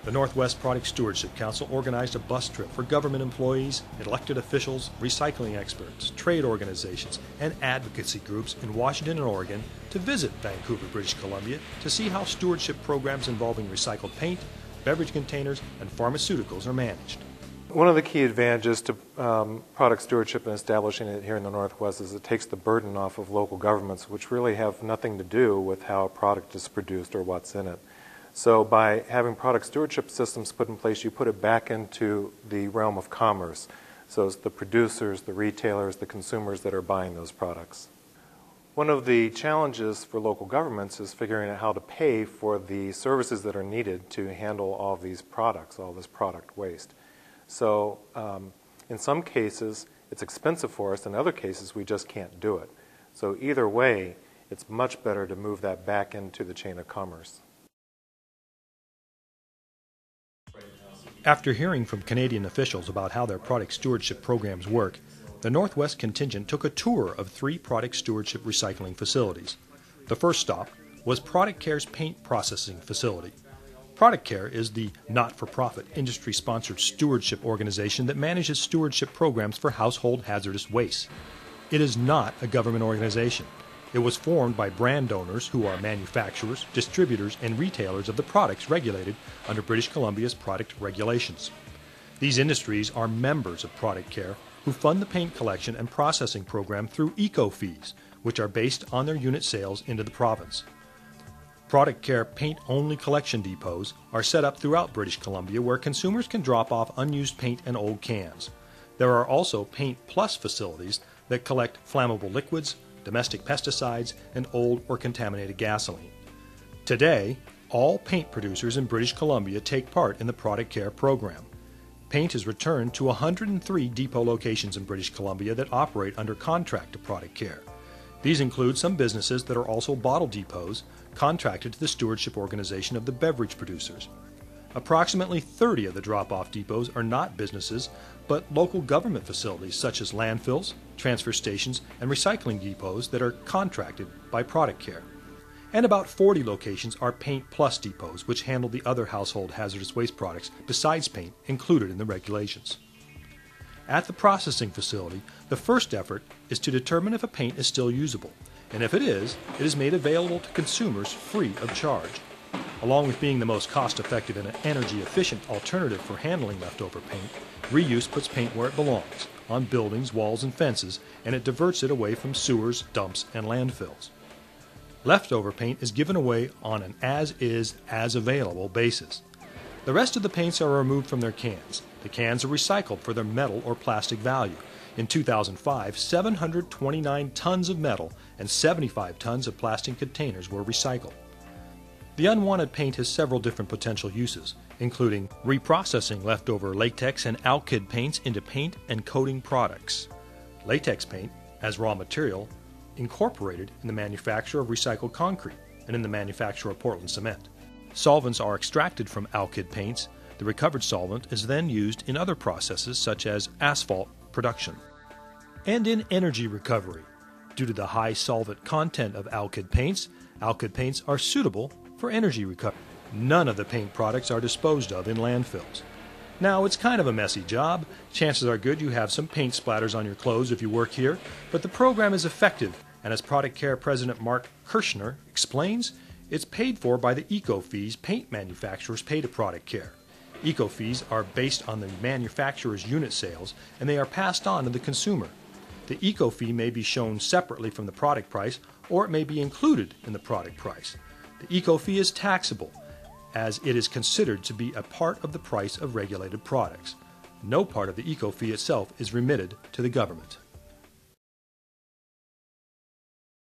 The Northwest Product Stewardship Council organized a bus trip for government employees, elected officials, recycling experts, trade organizations, and advocacy groups in Washington and Oregon to visit Vancouver, British Columbia to see how stewardship programs involving recycled paint, beverage containers, and pharmaceuticals are managed. One of the key advantages to product stewardship and establishing it here in the Northwest is it takes the burden off of local governments, which really have nothing to do with how a product is produced or what's in it. So by having product stewardship systems put in place, you put it back into the realm of commerce. So it's the producers, the retailers, the consumers that are buying those products. One of the challenges for local governments is figuring out how to pay for the services that are needed to handle all of these products, all this product waste. So in some cases, it's expensive for us. In other cases, we just can't do it. So either way, it's much better to move that back into the chain of commerce. After hearing from Canadian officials about how their product stewardship programs work, the Northwest contingent took a tour of 3 product stewardship recycling facilities. The first stop was Product Care's paint processing facility. Product Care is the not-for-profit, industry-sponsored stewardship organization that manages stewardship programs for household hazardous waste. It is not a government organization. It was formed by brand owners who are manufacturers, distributors, and retailers of the products regulated under British Columbia's product regulations. These industries are members of Product Care who fund the paint collection and processing program through eco-fees, which are based on their unit sales into the province. Product Care paint-only collection depots are set up throughout British Columbia where consumers can drop off unused paint and old cans. There are also Paint Plus facilities that collect flammable liquids, domestic pesticides, and old or contaminated gasoline. Today, all paint producers in British Columbia take part in the Product Care program. Paint is returned to 103 depot locations in British Columbia that operate under contract to Product Care. These include some businesses that are also bottle depots contracted to the stewardship organization of the beverage producers. Approximately 30 of the drop-off depots are not businesses, but local government facilities such as landfills, transfer stations, and recycling depots that are contracted by Product Care. And about 40 locations are Paint Plus depots, which handle the other household hazardous waste products besides paint included in the regulations. At the processing facility, the first effort is to determine if a paint is still usable, and if it is made available to consumers free of charge. Along with being the most cost-effective and energy-efficient alternative for handling leftover paint, reuse puts paint where it belongs, on buildings, walls, and fences, and it diverts it away from sewers, dumps, and landfills. Leftover paint is given away on an as-is, as-available basis. The rest of the paints are removed from their cans. The cans are recycled for their metal or plastic value. In 2005, 729 tons of metal and 75 tons of plastic containers were recycled. The unwanted paint has several different potential uses, including reprocessing leftover latex and alkyd paints into paint and coating products. Latex paint, as raw material, incorporated in the manufacture of recycled concrete and in the manufacture of Portland cement. Solvents are extracted from alkyd paints. The recovered solvent is then used in other processes such as asphalt production. And in energy recovery, due to the high solvent content of alkyd paints are suitable for energy recovery. None of the paint products are disposed of in landfills. Now, it's kind of a messy job. Chances are good you have some paint splatters on your clothes if you work here, but the program is effective, and as Product Care President Mark Kirshner explains, it's paid for by the eco-fees paint manufacturers pay to Product Care. Eco-fees are based on the manufacturer's unit sales, and they are passed on to the consumer. The eco-fee may be shown separately from the product price, or it may be included in the product price. The eco-fee is taxable, as it is considered to be a part of the price of regulated products. No part of the eco-fee itself is remitted to the government.